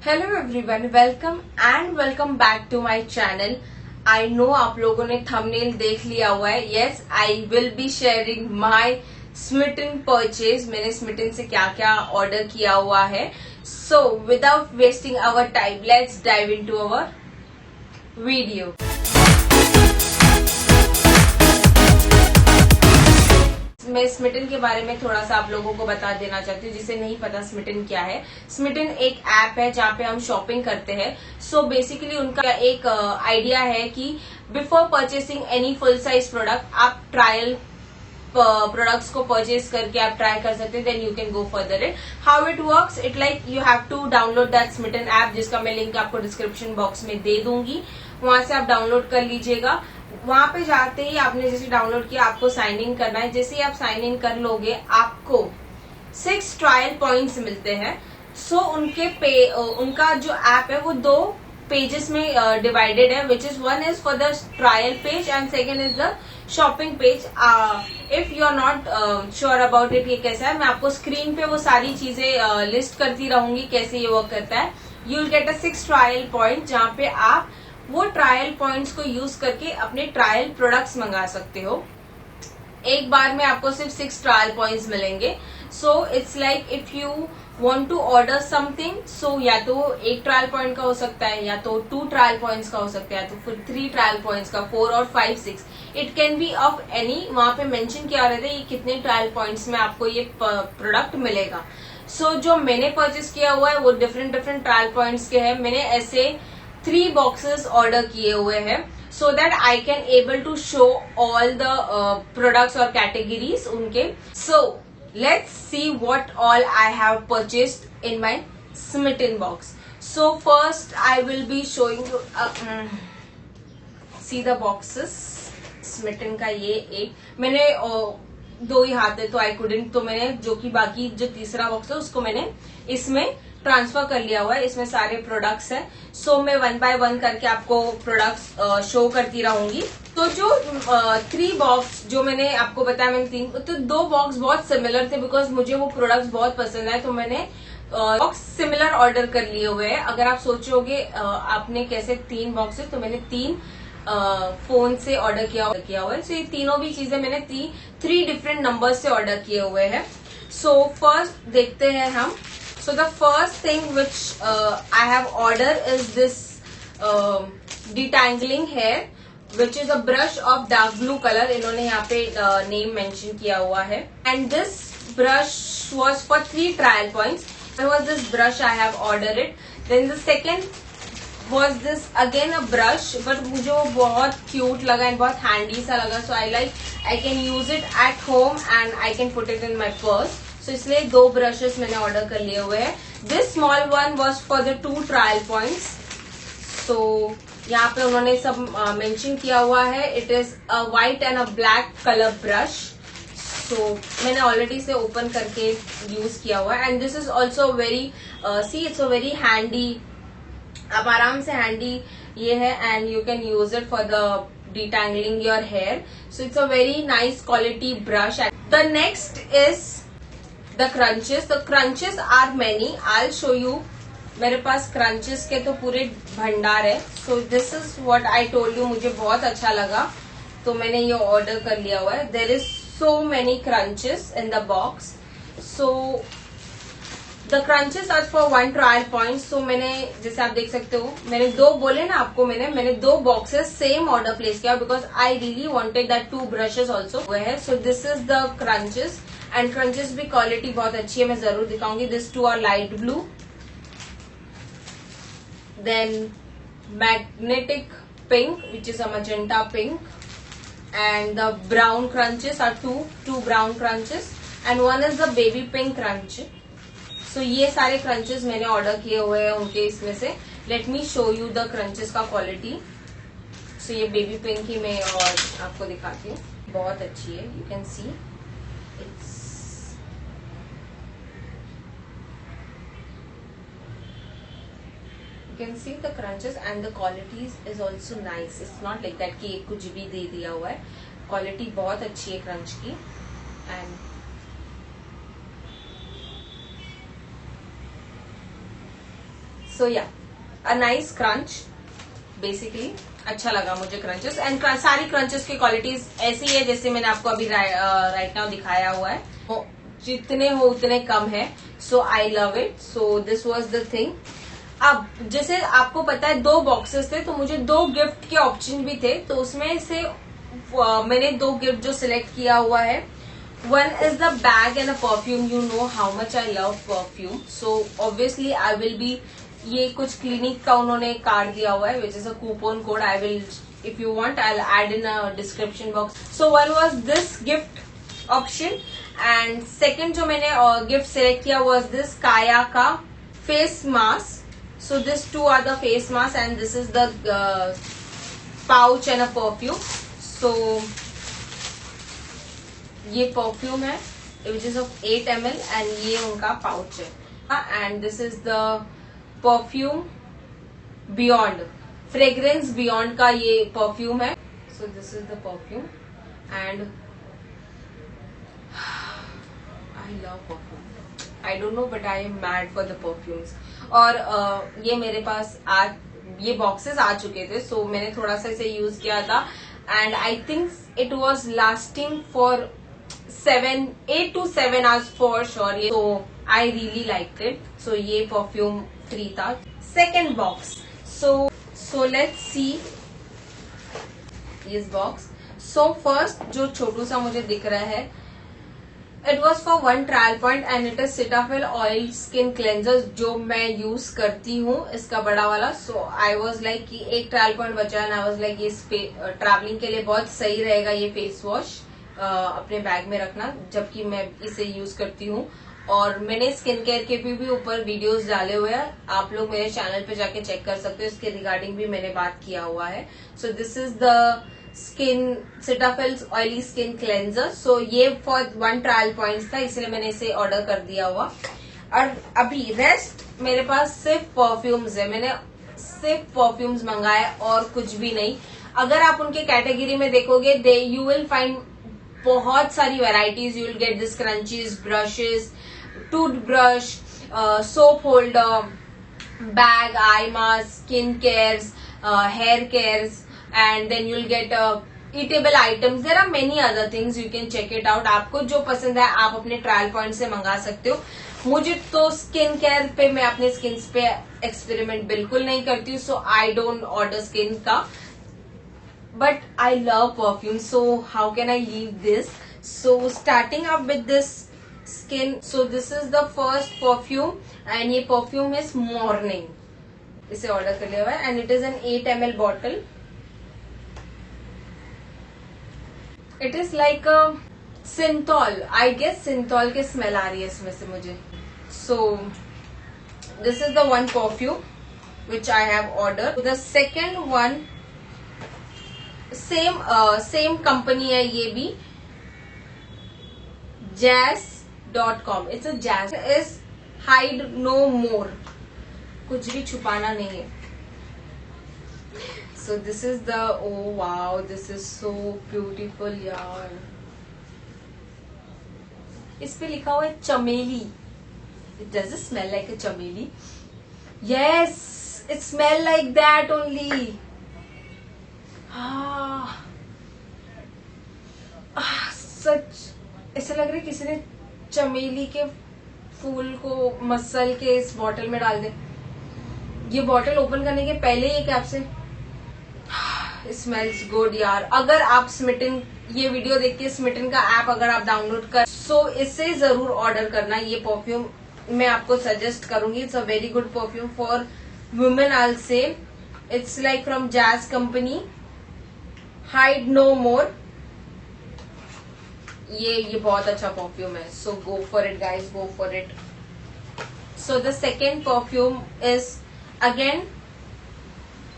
Hello everyone, welcome back to my channel. I know आप लोगों ने थंबनेल देख लिया हुआ है। Yes, I will be sharing my Smitten purchase. मैंने स्मिटन से क्या क्या ऑर्डर किया हुआ है। So without wasting our time, let's dive into our video. मैं स्मिटन के बारे में थोड़ा सा आप लोगों को बता देना चाहती हूँ जिसे नहीं पता स्मिटन क्या है। स्मिटन एक ऐप है जहाँ पे हम शॉपिंग करते हैं। सो बेसिकली उनका एक आइडिया है कि before purchasing any full size product आप ट्रायल प्रोडक्ट्स को परचेज करके आप ट्राई कर सकते हैं। Then you can go further it. How it works, it like you have to download that Smitten app, जिसका मैं लिंक आपको डिस्क्रिप्शन बॉक्स में दे दूंगी। वहां से आप डाउनलोड कर लीजिएगा। वहां पे जाते ही आपने जैसे डाउनलोड किया, आपको साइन इन करना है। जैसे ही आप साइन इन कर लोगे, आपको 6 ट्रायल पॉइंट्स मिलते हैं। सो उनका जो ऐप है वो 2 पेजेस में डिवाइडेड है, which is one is for the trial page and second is the shopping page. If you are not sure about it ये कैसा है, मैं आपको स्क्रीन पे वो सारी चीजें लिस्ट करती रहूंगी कैसे ये वर्क करता है। You will get a 6 trial point, जहाँ पे आप वो ट्रायल पॉइंट्स को यूज करके अपने ट्रायल प्रोडक्ट्स मंगा सकते हो। एक बार में आपको सिर्फ 6 ट्रायल पॉइंट्स मिलेंगे। So it's like if you want to order something, so या तो 1 ट्रायल पॉइंट का हो सकता है, या तो 2 ट्रायल पॉइंट्स का हो सकता है, या तो फिर 3 ट्रायल पॉइंट्स का, 4 और 5, 6। It can be of any. वहां पे मेंशन किया रहता है ये कितने ट्रायल पॉइंट्स में आपको ये प्रोडक्ट मिलेगा। सो जो मैंने परचेस किया हुआ है वो डिफरेंट ट्रायल पॉइंट्स के हैं। मैंने ऐसे 3 बॉक्सेस ऑर्डर किए हुए हैं, so that I can able to show all the products or categories उनके। So let's see what all I have purchased in my Smitten box. So first I will be showing you see the boxes। Smitten का ये एक मैंने 2 ही हाथ है तो I couldn't, तो मैंने जो कि बाकी जो तीसरा बॉक्स है उसको मैंने इसमें ट्रांसफर कर लिया हुआ है। इसमें सारे प्रोडक्ट्स हैं। सो मैं 1 बाय 1 करके आपको प्रोडक्ट्स शो करती रहूंगी। तो जो 3 बॉक्स जो मैंने आपको बताया, मैंने 3 तो 2 बॉक्स बहुत सिमिलर थे, बिकॉज मुझे वो प्रोडक्ट्स बहुत पसंद आए, तो मैंने बॉक्स सिमिलर ऑर्डर कर लिए हुए हैं। अगर आप सोचोगे आपने कैसे 3 बॉक्स है, तो मैंने 3 फोन से ऑर्डर किया हुआ है। सो ये तीनों भी चीजें मैंने 3 डिफरेंट नंबर से ऑर्डर किए हुए हैं। सो फर्स्ट देखते हैं हम। So the first thing which I have ordered is this detangling hair, which is a brush of dark blue color. इन्होंने यहाँ पे name mention किया हुआ है। And this brush was for 3 trial points. There was this brush I have ordered it. Then the second was this again a brush, but मुझे वो बहुत cute लगा and बहुत handy सा लगा। So I can use it at home and I can put it in my purse. तो इसलिए 2 brushes मैंने ऑर्डर कर लिए हुए हैं। This small one was for the 2 trial points. So यहाँ पे उन्होंने सब मेंशन किया हुआ है। It is a white and a black colour brush. So मैंने ऑलरेडी से ओपन करके यूज किया हुआ है। And this is also very it's a very handy, आप आराम से हैंडी ये है, and you can use it for the detangling your hair. So it's a very nice quality brush. The next is the crunches. The crunches are many. I'll show you. मेरे पास crunches के तो पूरे भंडार है। So this is what I told you, मुझे बहुत अच्छा लगा तो मैंने ये ऑर्डर कर लिया हुआ है। There is so many crunches in the box. So the crunches are for 1 trial point. So मैंने जैसे आप देख सकते हो, मैंने 2 बोले ना आपको, मैंने 2 बॉक्सेस सेम ऑर्डर प्लेस किया, because I really wanted that 2 brushes also है। So this is the scrunchies, and scrunchies भी क्वालिटी बहुत अच्छी है, मैं जरूर दिखाऊंगी। This 2 are light blue, then magnetic pink which is a magenta pink, and the brown scrunchies are 2 brown scrunchies, and one is the baby pink scrunchie. So ये सारे crunches मैंने ऑर्डर किए हुए हैं उनके इसमें से। Let me show you the crunches का क्वालिटी। सो ये बेबी पिंक ही मैं और आपको दिखाती हूँ, बहुत अच्छी है। You can see it's you can see the crunches and the qualities is also nice. It's not like that कि कुछ भी दे दिया हुआ है। क्वालिटी बहुत अच्छी है क्रंच की। एंड सो या अ नाइस क्रंच, बेसिकली अच्छा लगा मुझे क्रंचेस। एंड सारी क्रंचेस की क्वालिटीज ऐसी है जैसे मैंने आपको अभी राइट नाउ दिखाया हुआ है, तो जितने हो उतने कम है। So I love it. So this was the thing. अब जैसे आपको पता है 2 बॉक्सेस थे, तो मुझे 2 गिफ्ट के ऑप्शन भी थे, तो उसमें से मैंने 2 गिफ्ट जो सिलेक्ट किया हुआ है, one is the bag and a perfume. You know how much I love perfume, so obviously I will be, ये कुछ क्लिनिक का उन्होंने कार्ड दिया हुआ है, which is a coupon code. I will, if you want, I'll add in a description box. So one was this gift option, and second जो मैंने gift select किया was this काया का face mask. So this 2 are the face mask, and this is the pouch and a perfume. So ये perfume है which is of 8 ml, and ये उनका pouch है। And this is the perfume beyond, fragrance beyond का ये perfume है। So this is the perfume and I love perfume. I don't know but I am mad for the perfumes. और ये मेरे पास आज ये बॉक्सेस आ चुके थे, सो मैंने थोड़ा सा इसे यूज किया था, and I think it was lasting for 8 to 7 hours for sure. So I really liked it. So ये परफ्यूम फ्री था। Second box, so let's see this box. So first जो छोटू सा मुझे दिख रहा है, it was for 1 trial point and it is Cetaphil oil skin cleanser जो मैं यूज करती हूँ, इसका बड़ा वाला। So I was like कि एक ट्रायल पॉइंट बचा है, I was like ये ट्रैवलिंग के लिए बहुत सही रहेगा ये फेस वॉश अपने बैग में रखना, जबकि मैं इसे यूज करती हूँ। और मैंने स्किन केयर के भी ऊपर वीडियोस डाले हुए हैं, आप लोग मेरे चैनल पे जाके चेक कर सकते हो, इसके रिगार्डिंग भी मैंने बात किया हुआ है। So this is the skin Cetaphil's oily skin cleanser. So ये फॉर 1 ट्रायल पॉइंट था, इसलिए मैंने इसे ऑर्डर कर दिया हुआ। और अभी रेस्ट मेरे पास सिर्फ परफ्यूम्स है, मैंने सिर्फ परफ्यूम्स मंगाए और कुछ भी नहीं। अगर आप उनके कैटेगरी में देखोगे, यू विल फाइंड बहुत सारी varieties. You will get this crunchies, brushes, toothbrush, soap holder, bag, eye mask, skin cares, hair cares, and then you will get eatable items. There are many other things, you can check it out. आपको जो पसंद है आप अपने trial point से मंगा सकते हो। मुझे तो स्किन केयर पे, मैं अपने स्किन पे एक्सपेरिमेंट बिल्कुल नहीं करती हूँ, सो आई डोंट ऑर्डर स्किन का, but I love perfume, so how can I leave this? So starting up with this skin, so this is the first perfume and ये perfume is morning, इसे order कर लिया हुआ है, and it is an 8 ml bottle. It is like a synthol, I guess synthol की smell आ रही है इसमें से मुझे। So this is the one perfume which I have ordered. The second one same company है, ये भी jazz.com. It's a Jazz is hide no more, कुछ भी छुपाना नहीं है। So this is the, oh wow, this is so beautiful यार। इस पे लिखा हुआ है चमेली। It does it smell like a चमेली? Yes, it smell like that only. सच ऐसा लग रहा है किसी ने चमेली के फूल को मसल के इस बॉटल में डाल दे। ये बॉटल ओपन करने के पहले ही कैप से स्मेल्स गुड यार। अगर आप स्मिटन, ये वीडियो देख के स्मिटन का ऐप अगर आप डाउनलोड कर, सो इसे जरूर ऑर्डर करना। ये परफ्यूम मैं आपको सजेस्ट करूंगी। It's a very good perfume for women, I will say. It's like from Jazz company, hide no more. ये बहुत अच्छा परफ्यूम है, so go for it guys, go for it. So the second perfume is again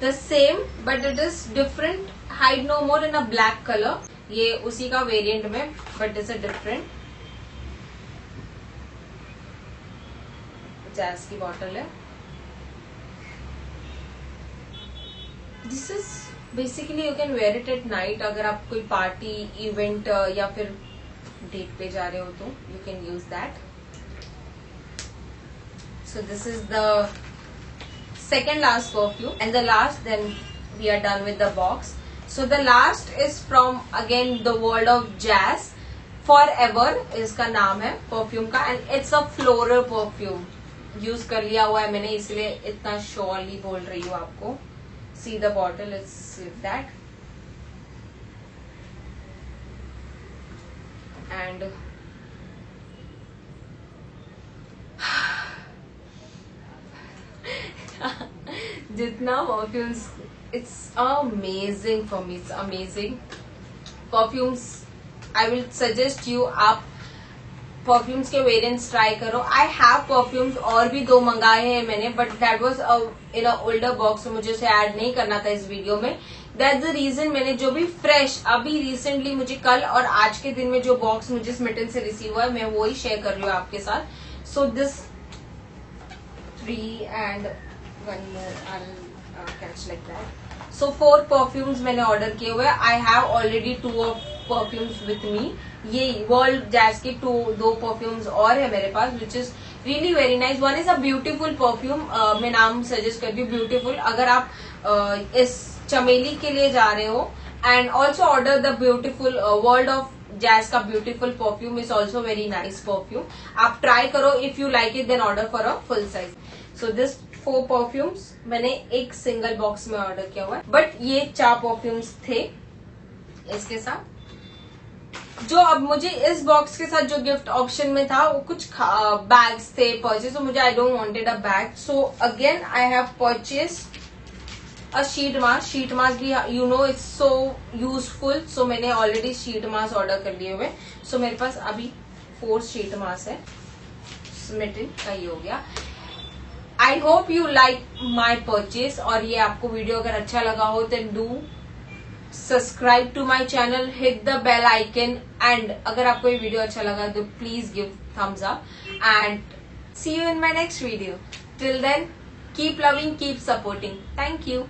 the same but it is different, hide no more in a black colour. ये उसी का variant में but it's a different. Jazz की bottle है। This is basically you can wear it at night. अगर आप कोई party, event या फिर डेट पे जा रहे हो तो you can use that. So this is the second last perfume, and the last, then we are done with the box. So the last is from again the world of jazz. Forever इसका नाम है perfume का, and it's a floral perfume. Use कर लिया हुआ है मैंने, इसलिए इतना श्योरली बोल रही हूँ आपको. See the bottle, it's that. And जितना perfumes, it's amazing for me, it's amazing perfumes. I will suggest you, आप परफ्यूम्स के वेरिएंट्स ट्राई करो. आई हैव परफ्यूम्स और भी 2 मंगाए हैं मैंने, but that was in a older box, तो मुझे उसे ऐड नहीं करना था इस वीडियो में. दैट्स द रीजन मैंने जो भी फ्रेश अभी रिसेंटली मुझे कल और आज के दिन में जो बॉक्स मुझे स्मिटन से रिसीव हुआ है, मैं वो ही शेयर कर रही हूँ आपके साथ. So this 3 and 1 more I'll catch like that. So 4 perfumes मैंने ऑर्डर किए हुए. I have already 2 of perfumes with me. ये वर्ल्ड जैज के 2 परफ्यूम्स और है मेरे पास, which is really very nice. One is a beautiful perfume. मैं नाम सजेस्ट करती हूँ, ब्यूटीफुल. अगर आप इस चमेली के लिए जा रहे हो, and also order the beautiful world of Jazz का beautiful perfume is also very nice perfume. आप ट्राई करो. If you like it then order for a full size. So this 4 perfumes मैंने एक सिंगल बॉक्स में order किया हुआ है, but ये 4 परफ्यूम्स थे इसके साथ. जो अब मुझे इस बॉक्स के साथ जो गिफ्ट ऑप्शन में था, वो कुछ बैग्स थे परचेज, तो मुझे I don't wanted a bag. So again I have purchase a sheet mask. Sheet mask भी you know it's so useful. So मैंने ऑलरेडी शीट मास्क ऑर्डर कर लिए हुए. सो मेरे पास अभी 4 शीट मास्क है. स्मिटन का ये हो गया. I hope you like my purchase. और ये आपको वीडियो अगर अच्छा लगा हो, then do subscribe to my channel, hit the bell icon, and अगर आपको ये वीडियो अच्छा लगा तो please give thumbs up, and see you in my next video. Till then, keep loving, keep supporting. Thank you.